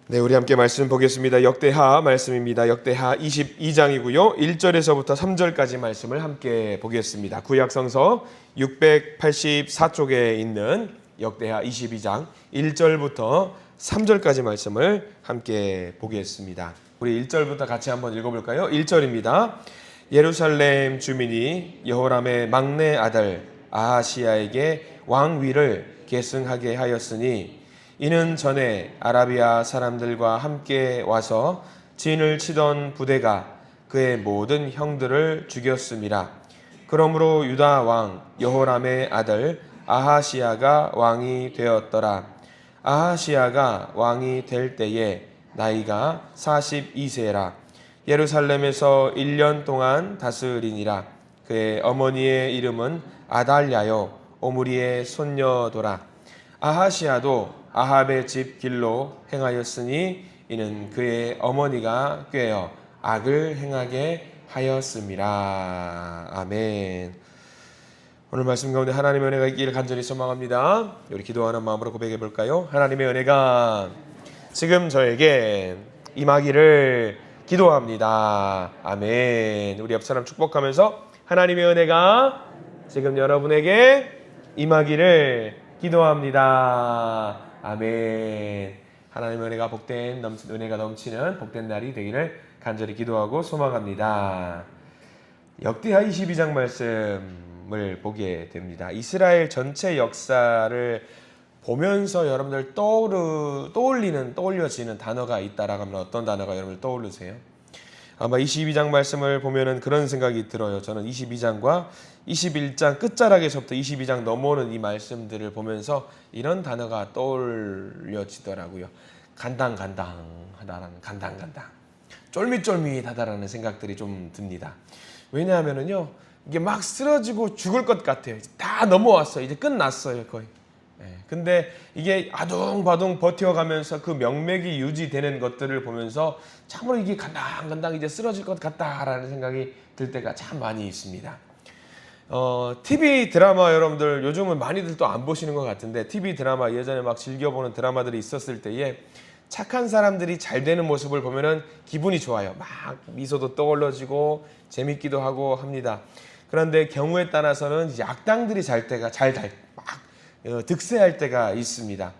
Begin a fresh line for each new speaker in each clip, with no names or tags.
네, 우리 함께 말씀 보겠습니다. 역대하 말씀입니다. 역대하 22장이고요. 1절에서부터 3절까지 말씀을 함께 보겠습니다. 구약성서 684쪽에 있는 역대하 22장 1절부터 3절까지 말씀을 함께 보겠습니다. 우리 1절부터 같이 한번 읽어볼까요? 1절입니다. 예루살렘 주민이 여호람의 막내 아들 아하시야에게 왕위를 계승하게 하였으니 이는 전에 아라비아 사람들과 함께 와서 진을 치던 부대가 그의 모든 형들을 죽였음이라. 그러므로 유다 왕 여호람의 아들 아하시야가 왕이 되었더라. 아하시야가 왕이 될 때에 나이가 42세라. 예루살렘에서 1년 동안 다스리니라. 그의 어머니의 이름은 아달랴요 오므리의 손녀더라. 아하시야도 아합의 집 길로 행하였으니 이는 그의 어머니가 꾀어 악을 행하게 하였음이라. 아멘. 오늘 말씀 가운데 하나님의 은혜가 있기를 간절히 소망합니다. 우리 기도하는 마음으로 고백해 볼까요? 하나님의 은혜가 지금 저에게 임하기를 기도합니다. 아멘. 우리 옆 사람 축복하면서 하나님의 은혜가 지금 여러분에게 임하기를 기도합니다. 아멘. 하나님의 은혜가 은혜가 넘치는 복된 날이 되기를 간절히 기도하고 소망합니다. 역대하 22장 말씀을 보게 됩니다. 이스라엘 전체 역사를 보면서 여러분들 떠올려지는 단어가 있다라고 하면 어떤 단어가 여러분들 떠오르세요? 아마 22장 말씀을 보면은 그런 생각이 들어요. 저는 22장과 21장 끝자락에서부터 22장 넘어오는 이 말씀들을 보면서 이런 단어가 떠올려지더라고요. 간당간당하다라는 간당간당, 쫄깃쫄깃하다라는 생각들이 좀 듭니다. 왜냐하면은요, 이게 막 쓰러지고 죽을 것 같아요. 다 넘어왔어요. 이제 끝났어요, 거의. 근데 이게 아둥바둥 버텨가면서 그 명맥이 유지되는 것들을 보면서 참으로 이게 간당간당 이제 쓰러질 것 같다라는 생각이 들 때가 참 많이 있습니다. TV 드라마 여러분들 요즘은 많이들 또 안 보시는 것 같은데, TV 드라마 예전에 막 즐겨보는 드라마들이 있었을 때에 착한 사람들이 잘 되는 모습을 보면은 기분이 좋아요. 막 미소도 떠올라지고 재밌기도 하고 합니다. 그런데 경우에 따라서는 이제 악당들이 득세할 때가 있습니다.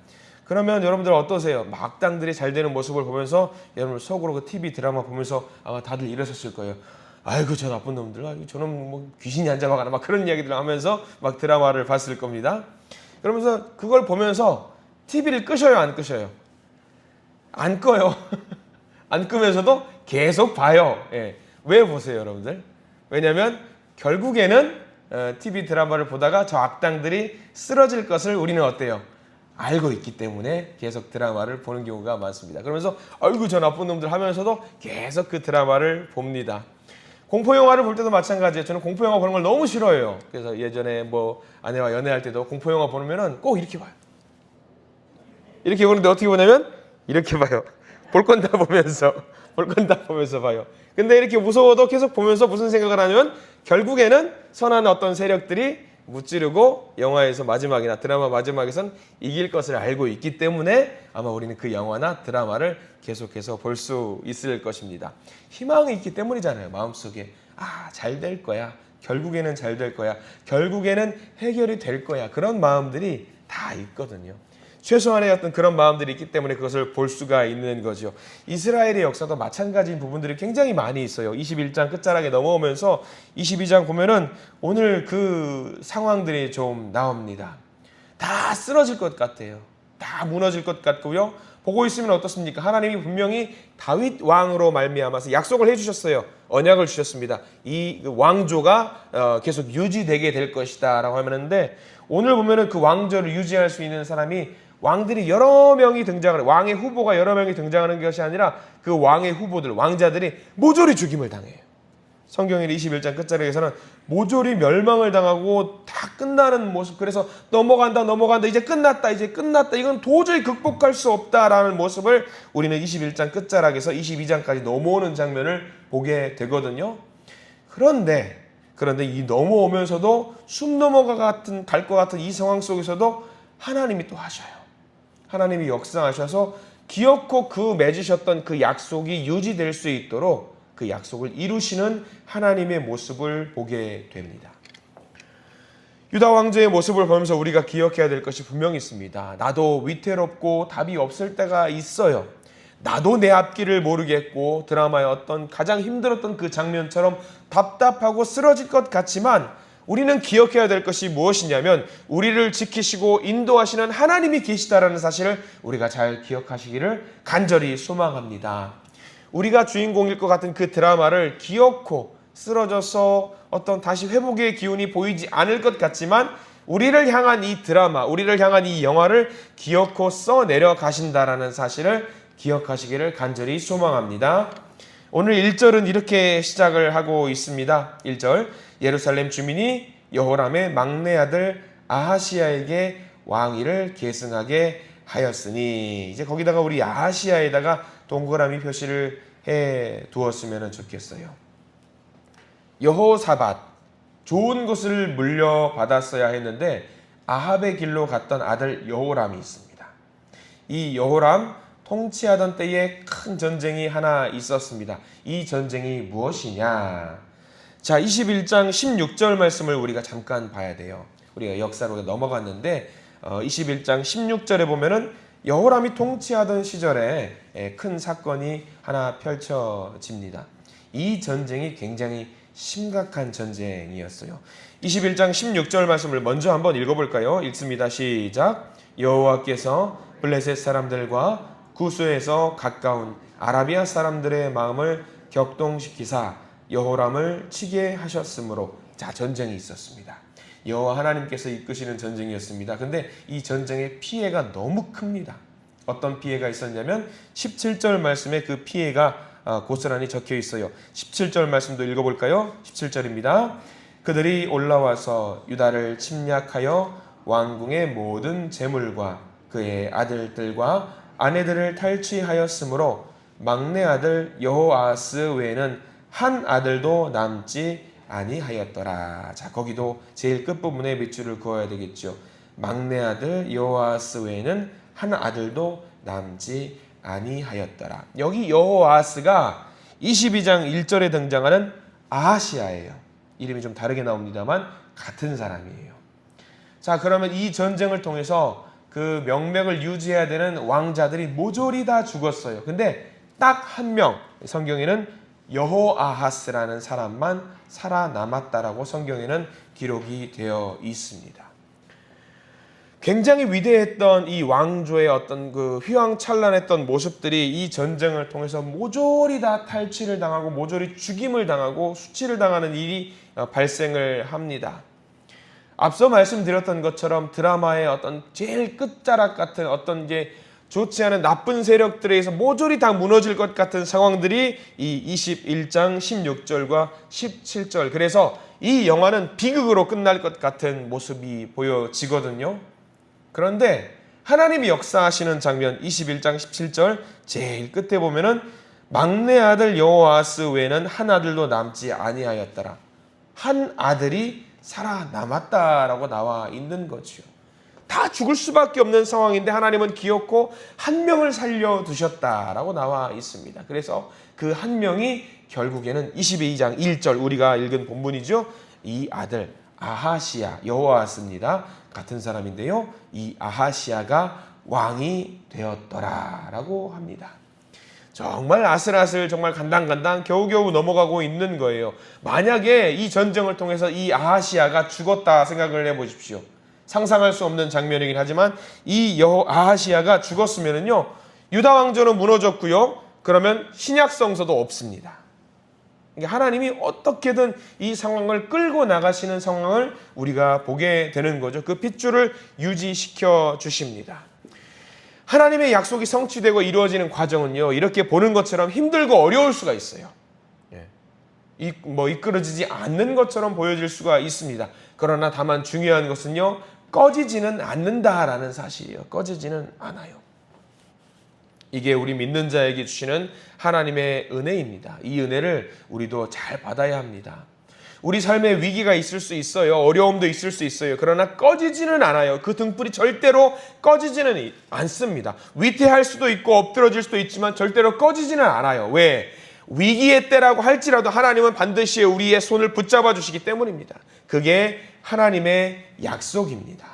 그러면 여러분들 어떠세요? 막 악당들이 잘 되는 모습을 보면서 여러분 속으로 그 TV 드라마 보면서 아마 다들 이러셨을 거예요. 아이고 저 나쁜 놈들, 아이고 저놈 뭐 귀신이 안 잡아가나 막 그런 이야기들을 하면서 막 드라마를 봤을 겁니다. 그러면서 그걸 보면서 TV를 끄셔요, 안 끄셔요? 안 꺼요. 안 끄면서도 계속 봐요. 예. 왜 보세요, 여러분들? 왜냐하면 결국에는 TV 드라마를 보다가 저 악당들이 쓰러질 것을 우리는 어때요? 알고 있기 때문에 계속 드라마를 보는 경우가 많습니다. 그러면서 아이고 저 나쁜 놈들 하면서도 계속 그 드라마를 봅니다. 공포영화를 볼 때도 마찬가지예요. 저는 공포영화 보는 걸 너무 싫어해요. 그래서 예전에 뭐 아내와 연애할 때도 공포영화 보면은 꼭 이렇게 봐요. 이렇게 보는데 어떻게 보냐면 이렇게 봐요. 볼 건 다 보면서 봐요. 근데 이렇게 무서워도 계속 보면서 무슨 생각을 하냐면 결국에는 선한 어떤 세력들이 무찌르고 영화에서 마지막이나 드라마 마지막에선 이길 것을 알고 있기 때문에 아마 우리는 그 영화나 드라마를 계속해서 볼 수 있을 것입니다. 희망이 있기 때문이잖아요. 마음속에 잘 될 거야. 결국에는 잘 될 거야. 결국에는 해결이 될 거야. 그런 마음들이 다 있거든요. 최소한의 어떤 그런 마음들이 있기 때문에 그것을 볼 수가 있는 거죠. 이스라엘의 역사도 마찬가지인 부분들이 굉장히 많이 있어요. 21장 끝자락에 넘어오면서 22장 보면은 오늘 그 상황들이 좀 나옵니다. 다 쓰러질 것 같아요. 다 무너질 것 같고요. 보고 있으면 어떻습니까? 하나님이 분명히 다윗 왕으로 말미암아서 약속을 해주셨어요. 언약을 주셨습니다. 이 왕조가 계속 유지되게 될 것이다 라고 하는데, 오늘 보면은 그 왕조를 유지할 수 있는 사람이 왕들이 여러 명이 등장하는, 왕의 후보가 여러 명이 등장하는 것이 아니라 그 왕의 후보들, 왕자들이 모조리 죽임을 당해요. 성경의 21장 끝자락에서는 모조리 멸망을 당하고 다 끝나는 모습, 그래서 넘어간다 이제 끝났다 이건 도저히 극복할 수 없다라는 모습을 우리는 21장 끝자락에서 22장까지 넘어오는 장면을 보게 되거든요. 그런데 이 넘어오면서도 숨 갈 것 같은 이 상황 속에서도 하나님이 또 하셔요. 하나님이 역사하셔서 기어코 그 맺으셨던 그 약속이 유지될 수 있도록 그 약속을 이루시는 하나님의 모습을 보게 됩니다. 유다 왕조의 모습을 보면서 우리가 기억해야 될 것이 분명히 있습니다. 나도 위태롭고 답이 없을 때가 있어요. 나도 내 앞길을 모르겠고 드라마의 어떤 가장 힘들었던 그 장면처럼 답답하고 쓰러질 것 같지만 우리는 기억해야 될 것이 무엇이냐면 우리를 지키시고 인도하시는 하나님이 계시다라는 사실을 우리가 잘 기억하시기를 간절히 소망합니다. 우리가 주인공일 것 같은 그 드라마를 기어코 쓰러져서 어떤 다시 회복의 기운이 보이지 않을 것 같지만 우리를 향한 이 드라마, 우리를 향한 이 영화를 기어코 써내려 가신다라는 사실을 기억하시기를 간절히 소망합니다. 오늘 1절은 이렇게 시작을 하고 있습니다. 1절, 예루살렘 주민이 여호람의 막내 아들 아하시야에게 왕위를 계승하게 하였으니, 이제 거기다가 우리 아하시야에다가 동그라미 표시를 해 두었으면 좋겠어요. 여호사밧, 좋은 것을 물려받았어야 했는데 아합의 길로 갔던 아들 여호람이 있습니다. 이 여호람 통치하던 때에 큰 전쟁이 하나 있었습니다. 이 전쟁이 무엇이냐? 자, 21장 16절 말씀을 우리가 잠깐 봐야 돼요. 우리가 역사로 넘어갔는데 21장 16절에 보면은 여호람이 통치하던 시절에 큰 사건이 하나 펼쳐집니다. 이 전쟁이 굉장히 심각한 전쟁이었어요. 21장 16절 말씀을 먼저 한번 읽어볼까요? 읽습니다. 시작. 여호와께서 블레셋 사람들과 구스에서 가까운 아라비아 사람들의 마음을 격동시키사 여호람을 치게 하셨으므로, 자, 전쟁이 있었습니다. 여호와 하나님께서 이끄시는 전쟁이었습니다. 근데 이 전쟁의 피해가 너무 큽니다. 어떤 피해가 있었냐면 17절 말씀에 그 피해가 고스란히 적혀 있어요. 17절 말씀도 읽어볼까요? 17절입니다. 그들이 올라와서 유다를 침략하여 왕궁의 모든 재물과 그의 아들들과 아내들을 탈취하였으므로 막내 아들 여호아스 외에는 한 아들도 남지 아니하였더라. 자, 거기도 제일 끝부분에 밑줄을 그어야 되겠죠. 막내 아들 여호아스 외에는 한 아들도 남지 아니하였더라. 여기 여호아스가 22장 1절에 등장하는 아하시야예요. 이름이 좀 다르게 나옵니다만 같은 사람이에요. 자, 그러면 이 전쟁을 통해서 그 명맥을 유지해야 되는 왕자들이 모조리 다 죽었어요. 근데 딱 한 명, 성경에는 여호아하스라는 사람만 살아남았다라고 성경에는 기록이 되어 있습니다. 굉장히 위대했던 이 왕조의 어떤 그 휘황찬란했던 모습들이 이 전쟁을 통해서 모조리 다 탈취를 당하고 모조리 죽임을 당하고 수치를 당하는 일이 발생을 합니다. 앞서 말씀드렸던 것처럼 드라마의 어떤 제일 끝자락 같은 어떤 이제 좋지 않은 나쁜 세력들에 의해서 모조리 다 무너질 것 같은 상황들이 이 21장 16절과 17절, 그래서 이 영화는 비극으로 끝날 것 같은 모습이 보여지거든요. 그런데 하나님이 역사하시는 장면 21장 17절 제일 끝에 보면은 막내 아들 여호아스 외에는 한 아들도 남지 아니하였더라. 한 아들이 살아남았다라고 나와 있는 거죠. 다 죽을 수밖에 없는 상황인데 하나님은 기어코 한 명을 살려두셨다라고 나와 있습니다. 그래서 그 한 명이 결국에는 22장 1절 우리가 읽은 본문이죠. 이 아들 아하시야, 여호아스입니다. 같은 사람인데요. 이 아하시야가 왕이 되었더라라고 합니다. 정말 아슬아슬, 정말 간당간당 겨우겨우 넘어가고 있는 거예요. 만약에 이 전쟁을 통해서 이 아하시야가 죽었다 생각을 해보십시오. 상상할 수 없는 장면이긴 하지만 이 아하시야가 죽었으면은요, 유다 왕조는 무너졌고요. 그러면 신약 성서도 없습니다. 하나님이 어떻게든 이 상황을 끌고 나가시는 상황을 우리가 보게 되는 거죠. 그 핏줄을 유지시켜 주십니다. 하나님의 약속이 성취되고 이루어지는 과정은요, 이렇게 보는 것처럼 힘들고 어려울 수가 있어요. 이끌어지지 않는 것처럼 보여질 수가 있습니다. 그러나 다만 중요한 것은요, 꺼지지는 않는다라는 사실이에요. 꺼지지는 않아요. 이게 우리 믿는 자에게 주시는 하나님의 은혜입니다. 이 은혜를 우리도 잘 받아야 합니다. 우리 삶에 위기가 있을 수 있어요. 어려움도 있을 수 있어요. 그러나 꺼지지는 않아요. 그 등불이 절대로 꺼지지는 않습니다. 위태할 수도 있고 엎드러질 수도 있지만 절대로 꺼지지는 않아요. 왜? 위기의 때라고 할지라도 하나님은 반드시 우리의 손을 붙잡아 주시기 때문입니다. 그게 하나님의 약속입니다.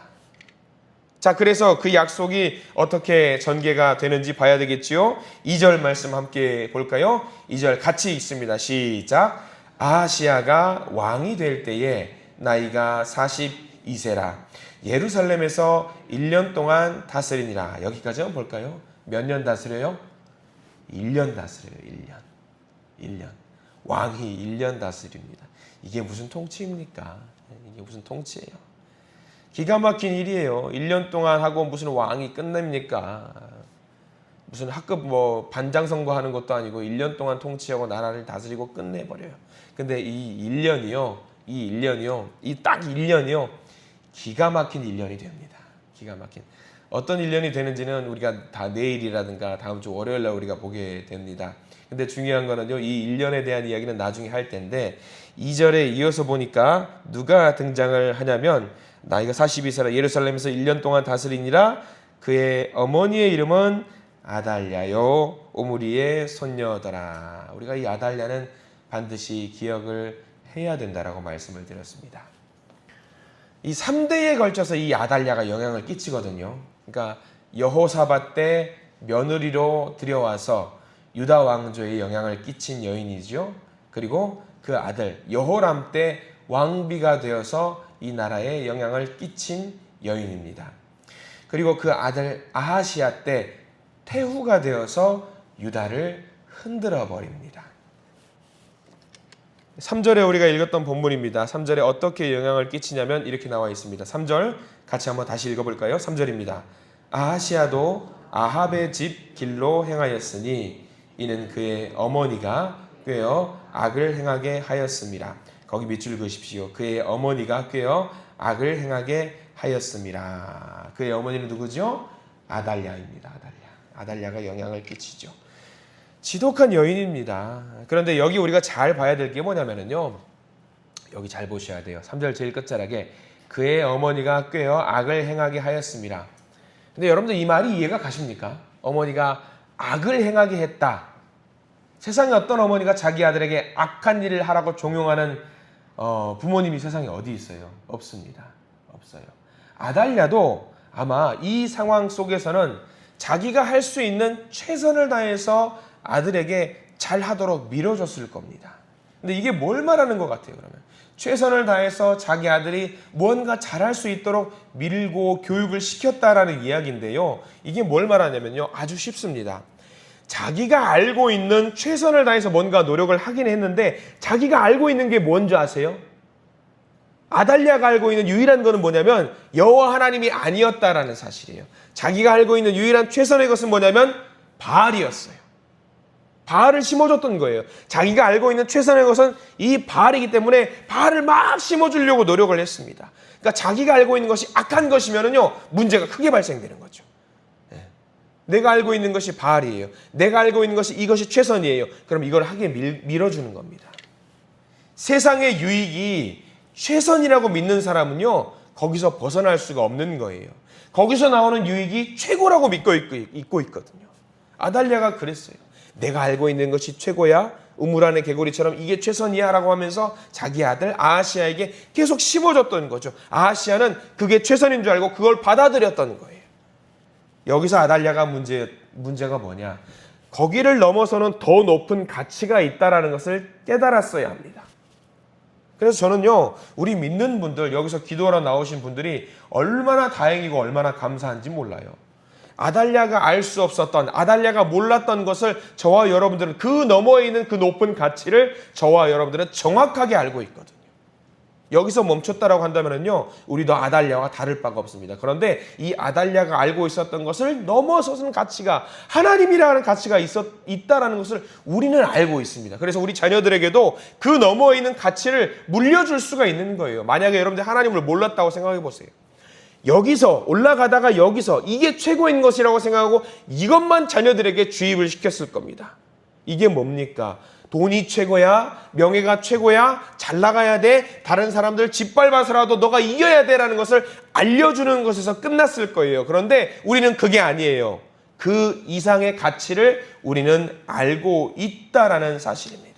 자, 그래서 그 약속이 어떻게 전개가 되는지 봐야 되겠지요. 2절 말씀 함께 볼까요? 2절 같이 읽습니다. 시작. 아하시야가 왕이 될 때에 나이가 42세라 예루살렘에서 1년 동안 다스리니라. 여기까지 한번 볼까요? 몇 년 다스려요? 1년 다스려요. 1년. 왕이 1년 다스립니다. 이게 무슨 통치입니까? 이게 무슨 통치예요? 기가 막힌 일이에요. 1년 동안 하고 무슨 왕이 끝냅니까? 무슨 학급 반장 선거하는 것도 아니고 1년 동안 통치하고 나라를 다스리고 끝내버려요. 근데 이 1년이요. 이 딱 1년이요. 기가 막힌 1년이 됩니다. 기가 막힌. 어떤 1년이 되는지는 우리가 다 내일이라든가 다음 주 월요일 날 우리가 보게 됩니다. 근데 중요한 거는요. 이 1년에 대한 이야기는 나중에 할 텐데 2절에 이어서 보니까 누가 등장을 하냐면 나이가 42세라 예루살렘에서 1년 동안 다스리니라. 그의 어머니의 이름은 아달랴요 오므리의 손녀더라. 우리가 이 아달랴는 반드시 기억을 해야 된다라고 말씀을 드렸습니다. 이 3대에 걸쳐서 이 아달랴가 영향을 끼치거든요. 그러니까 여호사밧 때 며느리로 들여와서 유다 왕조에 영향을 끼친 여인이죠. 그리고 그 아들 여호람 때 왕비가 되어서 이 나라에 영향을 끼친 여인입니다. 그리고 그 아들 아하시야 때 태후가 되어서 유다를 흔들어 버립니다. 3절에 우리가 읽었던 본문입니다. 3절에 어떻게 영향을 끼치냐면 이렇게 나와 있습니다. 3절 같이 한번 다시 읽어볼까요? 3절입니다. 아하시야도 아합의 집 길로 행하였으니 이는 그의 어머니가 꾀어 악을 행하게 하였습니다. 거기 밑줄 그으십시오. 그의 어머니가 꾀어 악을 행하게 하였습니다. 그의 어머니는 누구죠? 아달랴입니다. 아달랴가 영향을 끼치죠. 지독한 여인입니다. 그런데 여기 우리가 잘 봐야 될 게 뭐냐면요. 여기 잘 보셔야 돼요. 3절 제일 끝자락에 그의 어머니가 꾀어 악을 행하게 하였습니다. 근데 여러분들 이 말이 이해가 가십니까? 어머니가 악을 행하게 했다. 세상에 어떤 어머니가 자기 아들에게 악한 일을 하라고 종용하는 부모님이 세상에 어디 있어요? 없습니다. 없어요. 아달랴도 아마 이 상황 속에서는 자기가 할 수 있는 최선을 다해서 아들에게 잘하도록 밀어줬을 겁니다. 근데 이게 뭘 말하는 것 같아요, 그러면? 최선을 다해서 자기 아들이 무언가 잘할 수 있도록 밀고 교육을 시켰다라는 이야기인데요. 이게 뭘 말하냐면요. 아주 쉽습니다. 자기가 알고 있는 최선을 다해서 뭔가 노력을 하긴 했는데 자기가 알고 있는 게 뭔지 아세요? 아달랴가 알고 있는 유일한 것은 뭐냐면 여호와 하나님이 아니었다라는 사실이에요. 자기가 알고 있는 유일한 최선의 것은 뭐냐면 바알이었어요. 바알을 심어줬던 거예요. 자기가 알고 있는 최선의 것은 이 바알이기 때문에 바알을 막 심어주려고 노력을 했습니다. 그러니까 자기가 알고 있는 것이 악한 것이면은요 문제가 크게 발생되는 거죠. 내가 알고 있는 것이 바알이에요. 내가 알고 있는 것이 이것이 최선이에요. 그럼 이걸 하게 밀어주는 겁니다. 세상의 유익이 최선이라고 믿는 사람은요 거기서 벗어날 수가 없는 거예요. 거기서 나오는 유익이 최고라고 믿고 있고 있거든요. 아달랴가 그랬어요. 내가 알고 있는 것이 최고야. 우물 안의 개구리처럼 이게 최선이야 라고 하면서 자기 아들 아하시야에게 계속 심어줬던 거죠. 아하시야는 그게 최선인 줄 알고 그걸 받아들였던 거예요. 여기서 아달랴가 문제가 뭐냐? 거기를 넘어서는 더 높은 가치가 있다는 것을 깨달았어야 합니다. 그래서 저는요, 우리 믿는 분들, 여기서 기도하러 나오신 분들이 얼마나 다행이고 얼마나 감사한지 몰라요. 아달랴가 알 수 없었던, 아달랴가 몰랐던 것을 저와 여러분들은 그 너머에 있는 그 높은 가치를 저와 여러분들은 정확하게 알고 있거든요. 여기서 멈췄다라고 한다면요, 우리도 아달랴와 다를 바가 없습니다. 그런데 이 아달랴가 알고 있었던 것을 넘어서는 가치가, 하나님이라는 가치가 있다라는 것을 우리는 알고 있습니다. 그래서 우리 자녀들에게도 그 너머에 있는 가치를 물려줄 수가 있는 거예요. 만약에 여러분들 하나님을 몰랐다고 생각해 보세요. 여기서 올라가다가 여기서 이게 최고인 것이라고 생각하고 이것만 자녀들에게 주입을 시켰을 겁니다. 이게 뭡니까? 돈이 최고야, 명예가 최고야, 잘 나가야 돼, 다른 사람들 짓밟아서라도 너가 이겨야 돼라는 것을 알려주는 것에서 끝났을 거예요. 그런데 우리는 그게 아니에요. 그 이상의 가치를 우리는 알고 있다라는 사실입니다.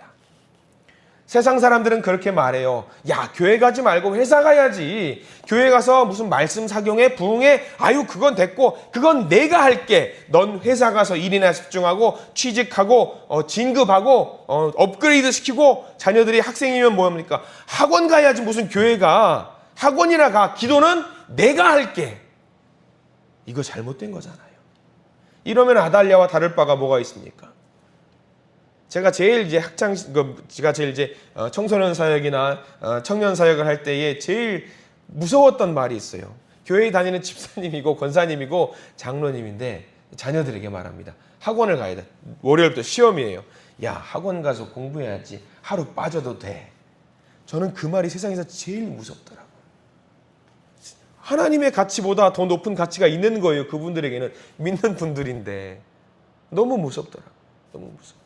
세상 사람들은 그렇게 말해요. 야, 교회 가지 말고 회사 가야지. 교회 가서 무슨 말씀 사경에 부흥에 아유 그건 됐고 그건 내가 할게. 넌 회사 가서 일이나 집중하고 취직하고 진급하고 업그레이드 시키고 자녀들이 학생이면 뭐합니까? 학원 가야지 무슨 교회 가. 학원이나 가. 기도는 내가 할게. 이거 잘못된 거잖아요. 이러면 아달랴와 다를 바가 뭐가 있습니까? 제가 제일 이제 청소년 사역이나 청년 사역을 할 때에 제일 무서웠던 말이 있어요. 교회에 다니는 집사님이고 권사님이고 장로님인데 자녀들에게 말합니다. 학원을 가야 돼. 월요일부터 시험이에요. 야, 학원 가서 공부해야지. 하루 빠져도 돼. 저는 그 말이 세상에서 제일 무섭더라고요. 하나님의 가치보다 더 높은 가치가 있는 거예요. 그분들에게는 믿는 분들인데 너무 무섭더라고요. 너무 무서워.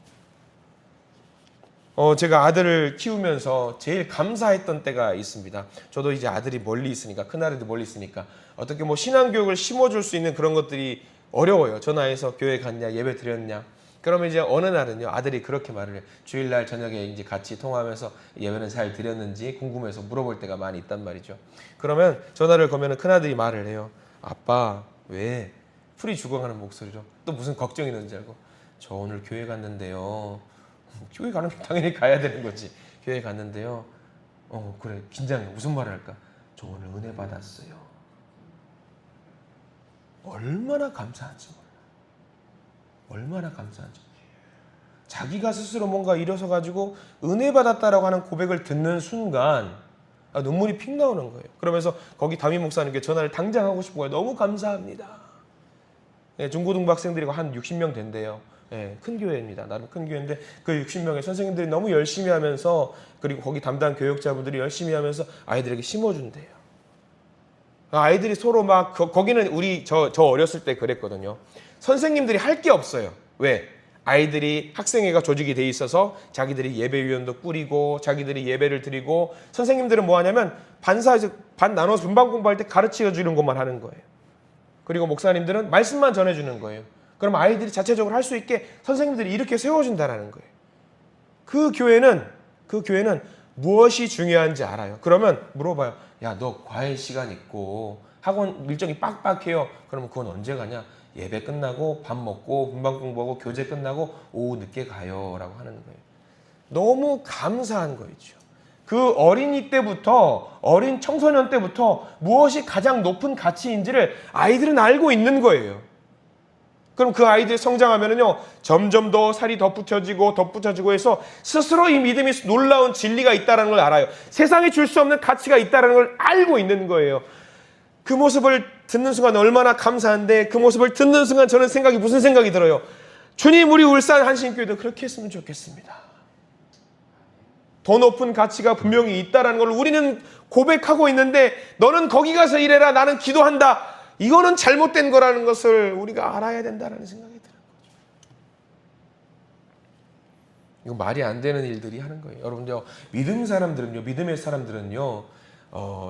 제가 아들을 키우면서 제일 감사했던 때가 있습니다. 저도 이제 아들이 멀리 있으니까, 큰아들이 멀리 있으니까 어떻게 뭐 신앙교육을 심어줄 수 있는 그런 것들이 어려워요. 전화해서 교회 갔냐, 예배 드렸냐. 그러면 이제 어느 날은요, 아들이 그렇게 말을 해요. 주일날 저녁에 이제 같이 통화하면서 예배는 잘 드렸는지 궁금해서 물어볼 때가 많이 있단 말이죠. 그러면 전화를 거면은 큰아들이 말을 해요. 아빠, 왜? 풀이 죽어가는 목소리로. 또 무슨 걱정이 있는지 알고. 저 오늘 교회 갔는데요. 교회 가는 게 당연히 가야 되는 거지. 교회 갔는데요. 그래, 긴장해. 무슨 말을 할까? 저 오늘 은혜 받았어요. 얼마나 감사한지 몰라. 얼마나 감사한지. 자기가 스스로 뭔가 일어서 가지고 은혜 받았다라고 하는 고백을 듣는 순간 눈물이 픽 나오는 거예요. 그러면서 거기 담임 목사님께 전화를 당장 하고 싶은 거예요. 너무 감사합니다. 네, 중고등부 학생들이 한 60명 된대요. 네, 큰 교회입니다. 나름 큰 교회인데 그 60명의 선생님들이 너무 열심히 하면서 그리고 거기 담당 교육자분들이 열심히 하면서 아이들에게 심어준대요. 아이들이 서로 막 거기는 저 어렸을 때 그랬거든요. 선생님들이 할 게 없어요. 왜? 아이들이 학생회가 조직이 돼 있어서 자기들이 예배위원도 꾸리고 자기들이 예배를 드리고 선생님들은 뭐 하냐면 반사에서 반 나눠서 분반 공부할 때 가르쳐 주는 것만 하는 거예요. 그리고 목사님들은 말씀만 전해주는 거예요. 그럼 아이들이 자체적으로 할 수 있게 선생님들이 이렇게 세워준다는 거예요. 그 교회는 무엇이 중요한지 알아요. 그러면 물어봐요. 야, 너 과외 시간 있고 학원 일정이 빡빡해요. 그러면 그건 언제 가냐? 예배 끝나고 밥 먹고 분반 공부하고 교재 끝나고 오후 늦게 가요 라고 하는 거예요. 너무 감사한 거죠. 그 어린이 때부터 어린 청소년 때부터 무엇이 가장 높은 가치인지를 아이들은 알고 있는 거예요. 그럼 그 아이들이 성장하면은요, 점점 더 살이 덧붙여지고 해서 스스로 이 믿음이 놀라운 진리가 있다는 걸 알아요. 세상에 줄 수 없는 가치가 있다는 걸 알고 있는 거예요. 그 모습을 듣는 순간 얼마나 감사한데 그 모습을 듣는 순간 저는 무슨 생각이 들어요. 주님, 우리 울산 한신교회도 그렇게 했으면 좋겠습니다. 더 높은 가치가 분명히 있다는 걸 우리는 고백하고 있는데 너는 거기 가서 일해라, 나는 기도한다. 이거는 잘못된 거라는 것을 우리가 알아야 된다는 생각이 드는 거죠. 이거 말이 안 되는 일들이 하는 거예요. 여러분들, 믿음의 사람들은요,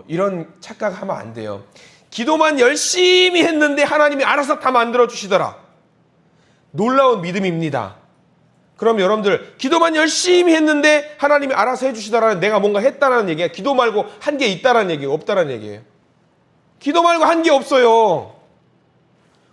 이런 착각하면 안 돼요. 기도만 열심히 했는데 하나님이 알아서 다 만들어 주시더라. 놀라운 믿음입니다. 그럼 여러분들, 기도만 열심히 했는데 하나님이 알아서 해주시더라는 내가 뭔가 했다는 얘기야. 기도 말고 한 게 있다는 얘기예요, 없다는 얘기예요. 기도 말고 한 게 없어요.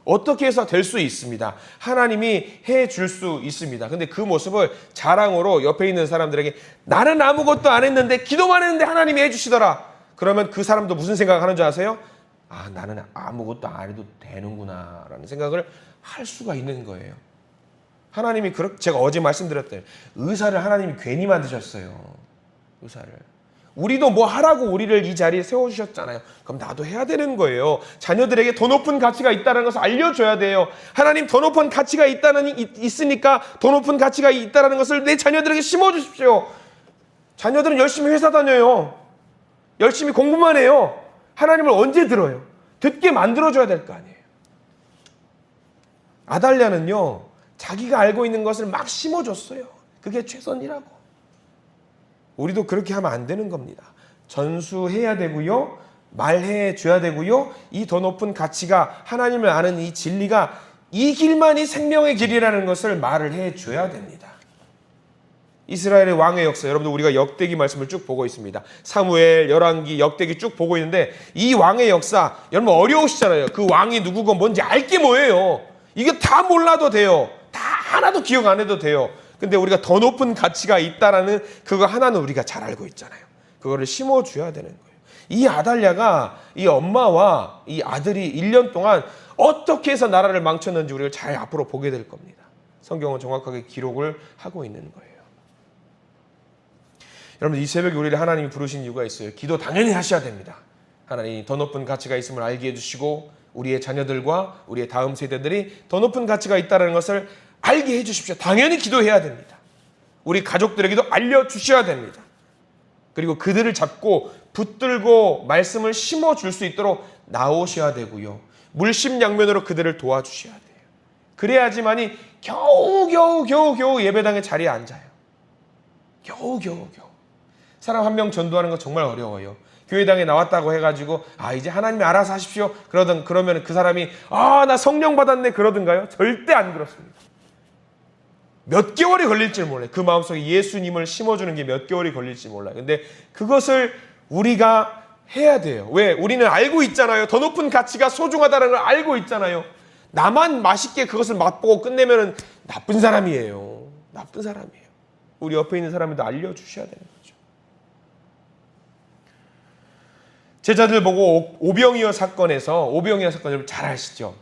어떻게 해서 될 수 있습니다. 하나님이 해줄 수 있습니다. 근데 그 모습을 자랑으로 옆에 있는 사람들에게 나는 아무것도 안 했는데 기도만 했는데 하나님이 해주시더라. 그러면 그 사람도 무슨 생각하는 줄 아세요? 아, 나는 아무것도 안 해도 되는구나 라는 생각을 할 수가 있는 거예요. 하나님이 제가 어제 말씀드렸대요. 의사를 하나님이 괜히 만드셨어요. 의사를. 우리도 뭐 하라고 우리를 이 자리에 세워주셨잖아요. 그럼 나도 해야 되는 거예요. 자녀들에게 더 높은 가치가 있다는 것을 알려줘야 돼요. 하나님 더 높은 가치가 있으니까 더 높은 가치가 있다는 것을 내 자녀들에게 심어주십시오. 자녀들은 열심히 회사 다녀요. 열심히 공부만 해요. 하나님을 언제 들어요? 듣게 만들어줘야 될 거 아니에요. 아달랴는요, 자기가 알고 있는 것을 막 심어줬어요. 그게 최선이라고. 우리도 그렇게 하면 안 되는 겁니다. 전수해야 되고요. 말해 줘야 되고요. 이 더 높은 가치가, 하나님을 아는 이 진리가 이 길만이 생명의 길이라는 것을 말을 해 줘야 됩니다. 이스라엘의 왕의 역사, 여러분들 우리가 역대기 말씀을 쭉 보고 있습니다. 사무엘, 열왕기, 역대기 쭉 보고 있는데 이 왕의 역사, 여러분 어려우시잖아요. 그 왕이 누구고 뭔지 알 게 뭐예요? 이게 다 몰라도 돼요. 다 하나도 기억 안 해도 돼요. 근데 우리가 더 높은 가치가 있다라는 그거 하나는 우리가 잘 알고 있잖아요. 그거를 심어줘야 되는 거예요. 이 아달랴가 이 엄마와 이 아들이 1년 동안 어떻게 해서 나라를 망쳤는지 우리가 잘 앞으로 보게 될 겁니다. 성경은 정확하게 기록을 하고 있는 거예요. 여러분 이 새벽에 우리를 하나님이 부르신 이유가 있어요. 기도 당연히 하셔야 됩니다. 하나님이 더 높은 가치가 있음을 알게 해주시고 우리의 자녀들과 우리의 다음 세대들이 더 높은 가치가 있다는 것을 알게 해주십시오. 당연히 기도해야 됩니다. 우리 가족들에게도 알려주셔야 됩니다. 그리고 그들을 잡고 붙들고 말씀을 심어줄 수 있도록 나오셔야 되고요. 물심양면으로 그들을 도와주셔야 돼요. 그래야지만이 겨우 예배당의 자리에 앉아요. 겨우. 사람 한 명 전도하는 거 정말 어려워요. 교회당에 나왔다고 해가지고 이제 하나님이 알아서 하십시오. 그러면 그 사람이 나 성령 받았네 그러든가요? 절대 안 그렇습니다. 몇 개월이 걸릴지 몰라요. 그 마음속에 예수님을 심어주는 게 몇 개월이 걸릴지 몰라요. 근데 그것을 우리가 해야 돼요. 왜? 우리는 알고 있잖아요. 더 높은 가치가 소중하다는 걸 알고 있잖아요. 나만 맛있게 그것을 맛보고 끝내면 나쁜 사람이에요. 나쁜 사람이에요. 우리 옆에 있는 사람에도 알려주셔야 되는 거죠. 제자들 보고 오병이어 사건에서, 오병이어 사건 여러분 잘 아시죠?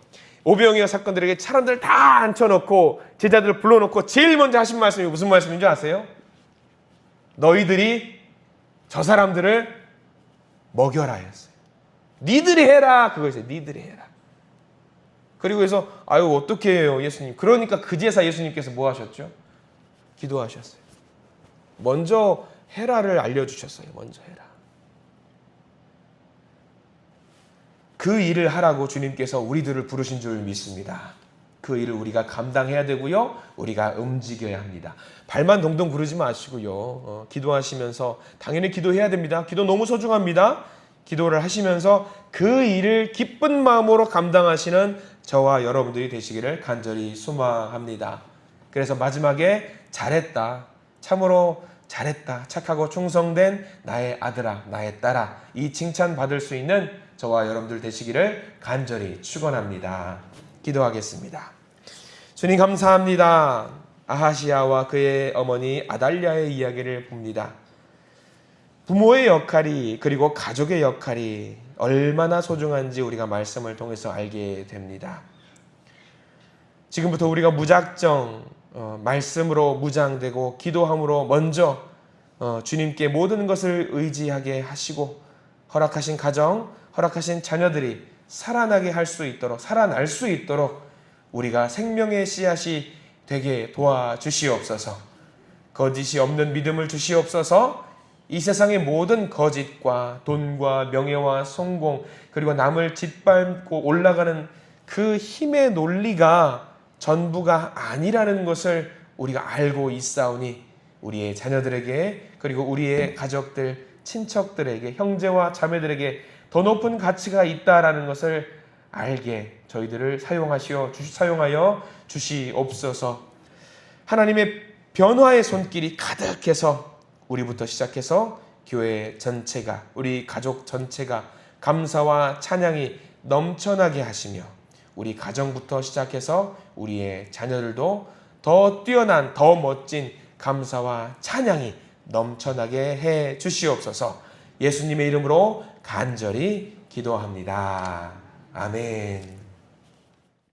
오병이어 사건들에게 사람들 다 앉혀놓고 제자들을 불러놓고 제일 먼저 하신 말씀이 무슨 말씀인지 아세요? 너희들이 저 사람들을 먹여라 했어요. 니들이 해라 그거였어요. 니들이 해라. 그리고 해서 어떻게 해요 예수님? 그러니까 그제서 예수님께서 뭐 하셨죠? 기도하셨어요. 먼저 해라를 알려주셨어요. 먼저 해라. 그 일을 하라고 주님께서 우리들을 부르신 줄 믿습니다. 그 일을 우리가 감당해야 되고요. 우리가 움직여야 합니다. 발만 동동 구르지 마시고요. 기도하시면서 당연히 기도해야 됩니다. 기도 너무 소중합니다. 기도를 하시면서 그 일을 기쁜 마음으로 감당하시는 저와 여러분들이 되시기를 간절히 소망합니다. 그래서 마지막에 잘했다. 참으로 잘했다. 착하고 충성된 나의 아들아, 나의 딸아. 이 칭찬 받을 수 있는 저와 여러분들 되시기를 간절히 축원합니다. 기도하겠습니다. 주님 감사합니다. 아하시야와 그의 어머니 아달랴의 이야기를 봅니다. 부모의 역할이 그리고 가족의 역할이 얼마나 소중한지 우리가 말씀을 통해서 알게 됩니다. 지금부터 우리가 무작정 말씀으로 무장되고 기도함으로 먼저 주님께 모든 것을 의지하게 하시고 허락하신 가정, 허락하신 자녀들이 살아나게 할 수 있도록, 살아날 수 있도록 우리가 생명의 씨앗이 되게 도와주시옵소서. 거짓이 없는 믿음을 주시옵소서. 이 세상의 모든 거짓과 돈과 명예와 성공 그리고 남을 짓밟고 올라가는 그 힘의 논리가 전부가 아니라는 것을 우리가 알고 있사오니 우리의 자녀들에게 그리고 우리의 가족들, 친척들에게, 형제와 자매들에게 더 높은 가치가 있다라는 것을 알게 저희들을 사용하여 주시옵소서. 하나님의 변화의 손길이 가득해서 우리부터 시작해서 교회 전체가, 우리 가족 전체가 감사와 찬양이 넘쳐나게 하시며 우리 가정부터 시작해서 우리의 자녀들도 더 뛰어난, 더 멋진 감사와 찬양이 넘쳐나게 해 주시옵소서. 예수님의 이름으로 간절히 기도합니다. 아멘.